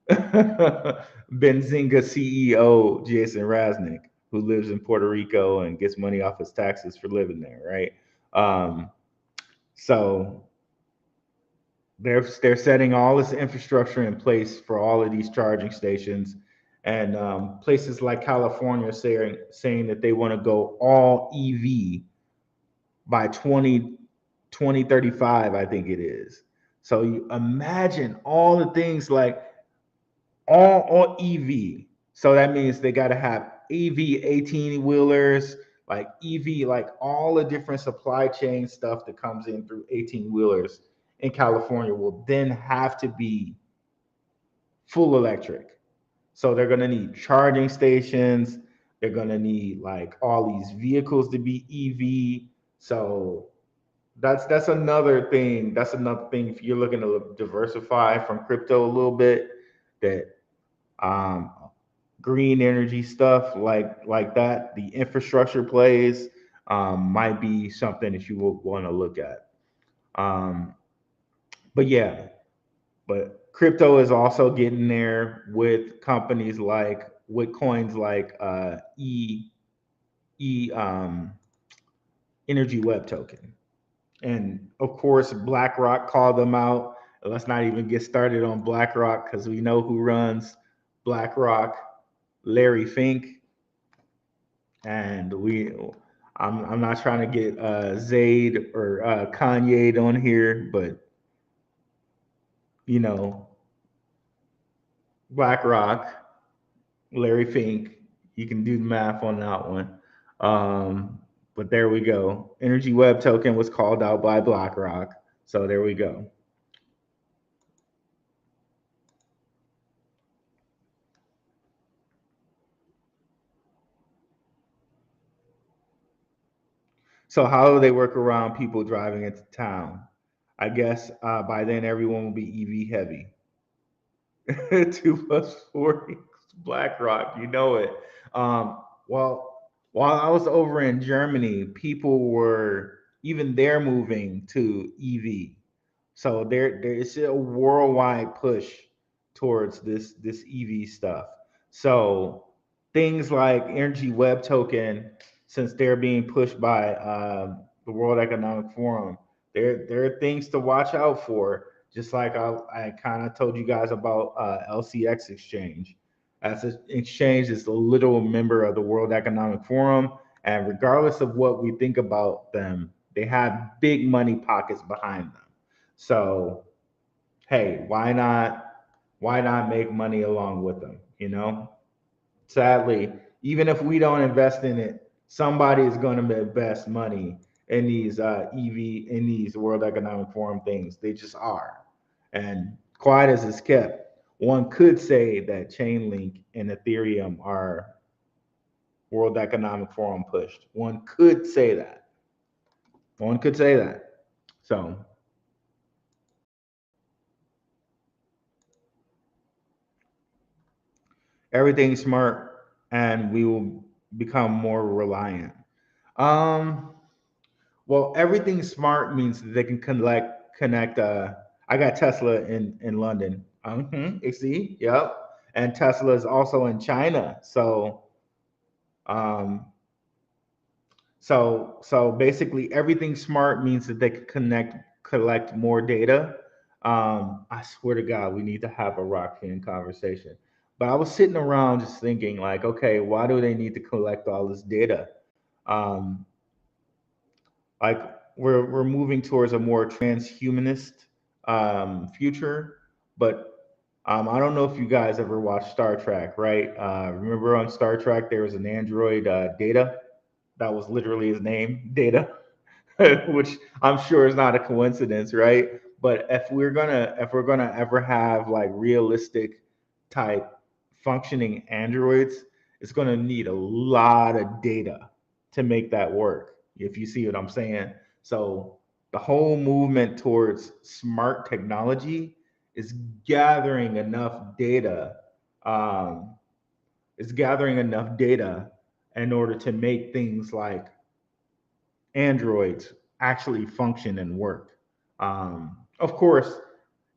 Benzinga CEO Jason Raznick, who lives in Puerto Rico and gets money off his taxes for living there, right? Um, so they're setting all this infrastructure in place for all of these charging stations, and places like California saying that they want to go all EV by 2035, I think it is. So you imagine all the things like all EV. So that means they got to have EV 18 wheelers, like EV, like all the different supply chain stuff that comes in through 18 wheelers in California will then have to be full electric. So they're going to need charging stations. They're going to need like all these vehicles to be EV. So that's another thing. That's another thing if you're looking to diversify from crypto a little bit, that um, green energy stuff like that, the infrastructure plays might be something that you will want to look at. Um, but yeah, but crypto is also getting there with companies like with coins like E Energy Web Token. And of course, BlackRock called them out. Let's not even get started on BlackRock because we know who runs BlackRock, Larry Fink, and I'm not trying to get Zayd or Kanye on here, but you know, BlackRock, Larry Fink, you can do the math on that one. Um, but there we go. Energy Web Token was called out by BlackRock. So there we go. So how do they work around people driving into town? I guess by then everyone will be EV heavy. 2 plus 4 equals BlackRock, you know it. Well, while I was over in Germany, people were even they're moving to EV. So there's a worldwide push towards this EV stuff. So things like Energy Web Token, since they're being pushed by the World Economic Forum, there are things to watch out for. Just like I kind of told you guys about LCX Exchange. As an exchange is a literal member of the World Economic Forum, and regardless of what we think about them, they have big money pockets behind them. So, hey, why not make money along with them, you know? Sadly, even if we don't invest in it, somebody is going to invest money in these EV in these World Economic Forum things. They just are. And quiet as it's kept, one could say that Chainlink and Ethereum are World Economic Forum pushed. One could say that. One could say that. So everything's smart and we will become more reliant. Um, well, everything smart means that they can connect. I got Tesla in London. See, yep. And Tesla is also in China. Um, so basically, everything smart means that they can collect more data. I swear to God, we need to have a Rockfin conversation. But I was sitting around just thinking, like, okay, why do they need to collect all this data? Um, like we're moving towards a more transhumanist future, but I don't know if you guys ever watched Star Trek, right? Remember on Star Trek there was an android, Data. That was literally his name, Data. Which I'm sure is not a coincidence, right? But if we're gonna ever have like realistic type functioning androids, it's gonna need a lot of data to make that work. If you see what I'm saying. So the whole movement towards smart technology is gathering enough data. Um, is gathering enough data in order to make things like androids actually function and work. Of course,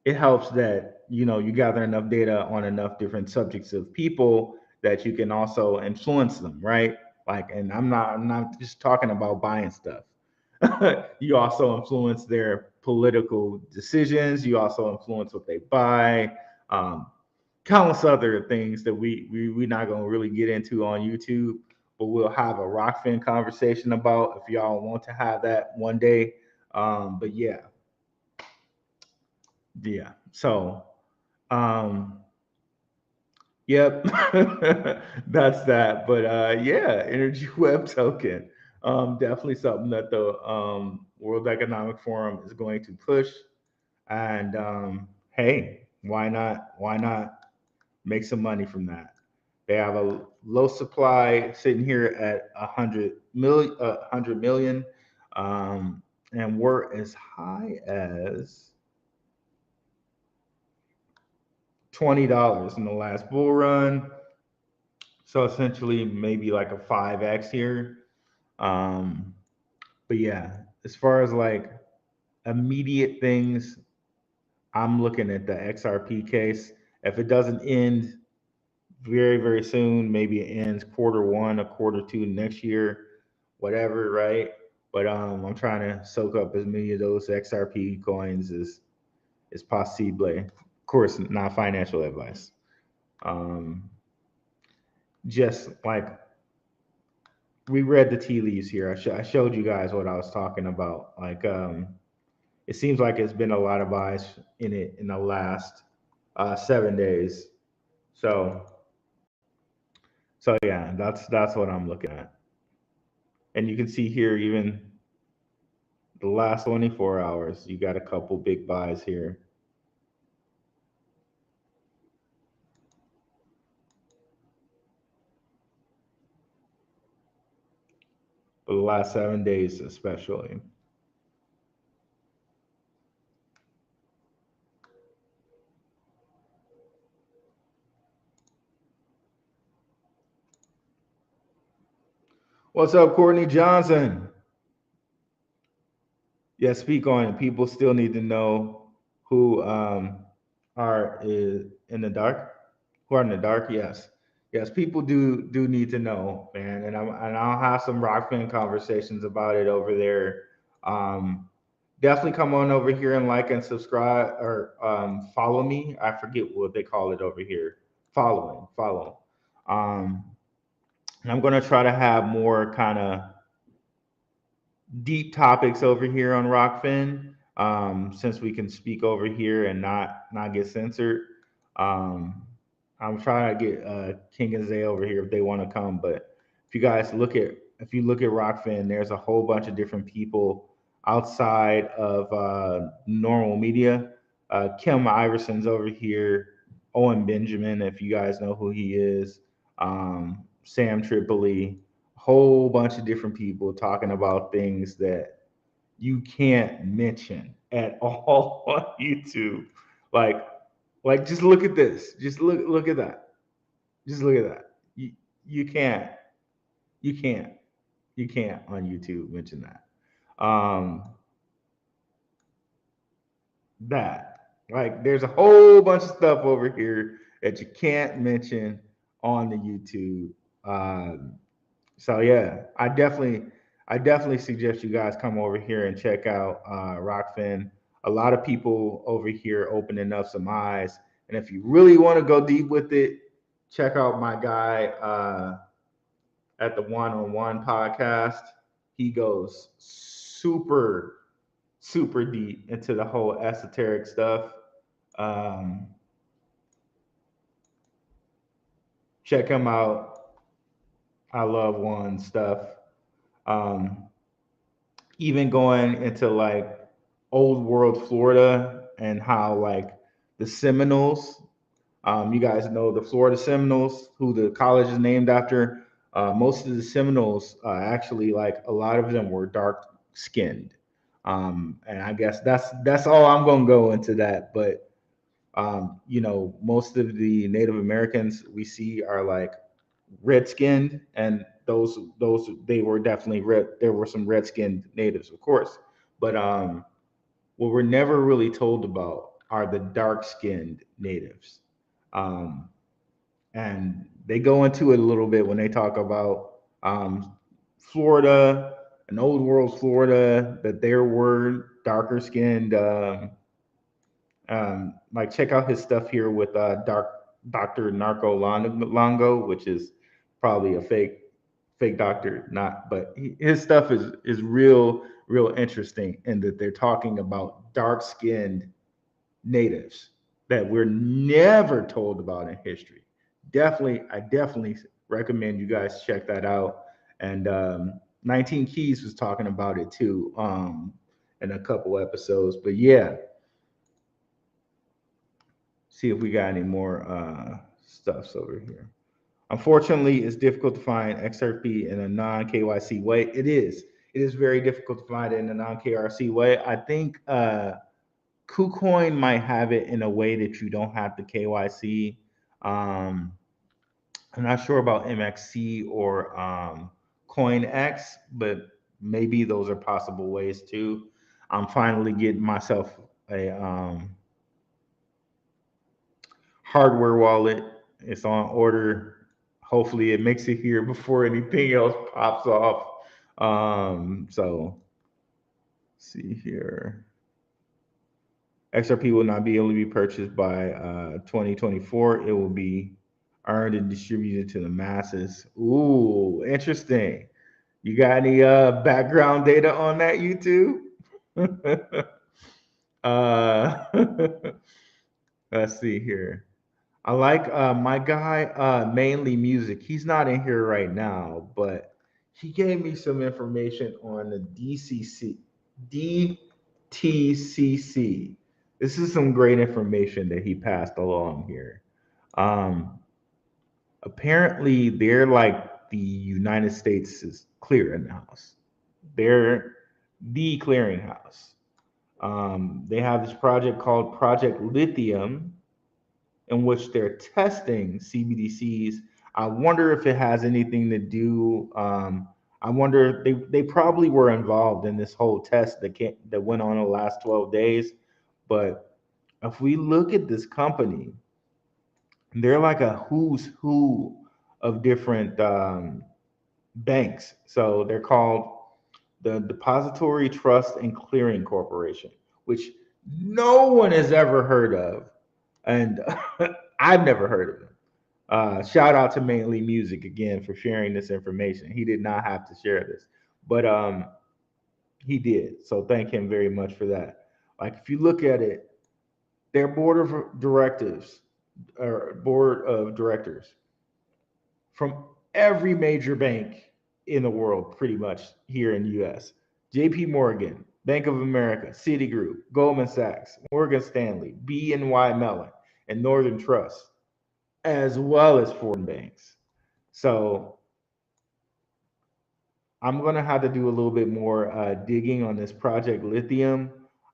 it helps that you gather enough data on enough different subjects of people that you can also influence them, right? Like, and I'm not just talking about buying stuff. You also influence their political decisions. You also influence what they buy. Um, Countless other things that we're not gonna really get into on YouTube, but we'll have a Rockfin conversation about if y'all want to have that one day. But yeah, yeah. So, um, yep, that's that. But yeah, Energy Web Token, definitely something that the World Economic Forum is going to push. And hey, why not? Why not make some money from that? They have a low supply sitting here at 100 million, and we're as high as $20 in the last bull run. So essentially, maybe like a 5x here. Um, but yeah, as far as like immediate things, I'm looking at the XRP case. If it doesn't end very, very soon, maybe it ends quarter one or quarter two next year, whatever, right? But I'm trying to soak up as many of those XRP coins as possible. Of course, not financial advice. Um, just like we read the tea leaves here. I showed you guys what I was talking about. Like it seems like it's been a lot of buys in it in the last 7 days. So yeah, that's what I'm looking at. And you can see here even the last 24 hours, you got a couple big buys here. For the last 7 days, especially. What's up, Courtney Johnson? Yeah, speak on it. People still need to know who are in the dark. Who are in the dark? Yes, yes. People do need to know, man. And I'll have some Rockfin conversations about it over there. Um, Definitely come on over here and like and subscribe or follow me. I forget what they call it over here. Follow. Um, and I'm gonna try to have more kind of deep topics over here on Rockfin, since we can speak over here and not get censored. Um, I'm trying to get King and Zay over here if they want to come, but if you look at Rockfin, there's a whole bunch of different people outside of normal media. Kim Iverson's over here. Owen Benjamin, if you guys know who he is. Sam Tripoli, whole bunch of different people talking about things that you can't mention at all on YouTube. Like, just look at this. Just look at that. Just look at that. You can't you can't you can't on YouTube mention that. Um, that like there's a whole bunch of stuff over here that you can't mention on the YouTube. Um, So yeah, I definitely suggest you guys come over here and check out Rockfin. A lot of people over here opening up some eyes, and if you really want to go deep with it, check out my guy at the One on One podcast. He goes super deep into the whole esoteric stuff. Um, Check him out. I love One stuff. Um, Even going into like old world Florida and how like the Seminoles, you guys know the Florida Seminoles, who the college is named after. Most of the Seminoles, actually, like a lot of them were dark skinned, and I guess that's all I'm gonna go into that. But most of the Native Americans we see are like red skinned, and those they were definitely red. There were some red skinned natives, of course, but what we're never really told about are the dark skinned natives, um, and they go into it a little bit when they talk about Florida, an old world Florida, that there were darker skinned. Like check out his stuff here with Dr. Narco Longo, which is probably a fake doctor, not, but his stuff is real interesting in that they're talking about dark skinned natives that we're never told about in history. I definitely recommend you guys check that out. And 19 Keys was talking about it too, in a couple episodes. But yeah, see if we got any more stuffs over here. Unfortunately, it's difficult to find XRP in a non KYC way. It is. It is very difficult to find it in a non KRC way. I think KuCoin might have it in a way that you don't have to KYC. Um, I'm not sure about MXC or CoinX, but maybe those are possible ways too. I'm finally getting myself a hardware wallet. It's on order. Hopefully, it makes it here before anything else pops off. So see here. XRP will not be able to be purchased by 2024. It will be earned and distributed to the masses. Ooh, interesting. You got any background data on that, YouTube? uh, let's see here. I like my guy, mainly music. He's not in here right now, but he gave me some information on the DTCC. This is some great information that he passed along here. Um, Apparently, they're like the United States' clearinghouse. They're the clearinghouse. They have this project called Project Lithium, in which they're testing CBDCs. I wonder if it has anything to do. I wonder they probably were involved in this whole test that went on the last 12 days. But if we look at this company, they're like a who's who of different banks. So they're called the Depository Trust and Clearing Corporation, which no one has ever heard of, and I've never heard of them. Shout out to Mainly Music again for sharing this information. He did not have to share this, but he did. So thank him very much for that. Like if you look at it, their board of directors from every major bank in the world, pretty much here in the US. JP Morgan, Bank of America, Citigroup, Goldman Sachs, Morgan Stanley, BNY Mellon, and Northern Trust, as well as foreign banks. So I'm going to have to do a little bit more digging on this project Lithium.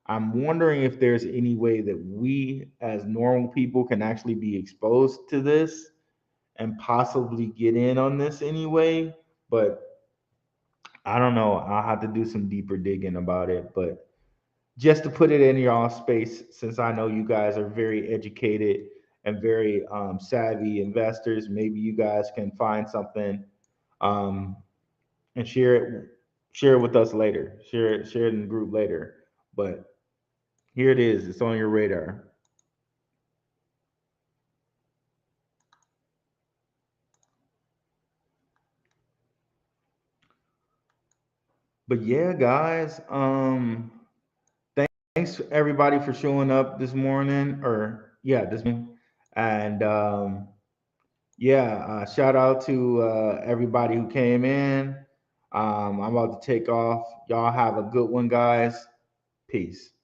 I'm wondering if there's any way that we, as normal people, can actually be exposed to this and possibly get in on this anyway. But I don't know. I'll have to do some deeper digging about it. But just to put it in y'all space, since I know you guys are very educated and very savvy investors, maybe you guys can find something um, and share it with us later. Share it in the group later. But here it is. It's on your radar. But yeah, guys. Thanks everybody for showing up this morning, or yeah, this morning. And yeah, shout out to everybody who came in. I'm about to take off. Y'all have a good one, guys. Peace.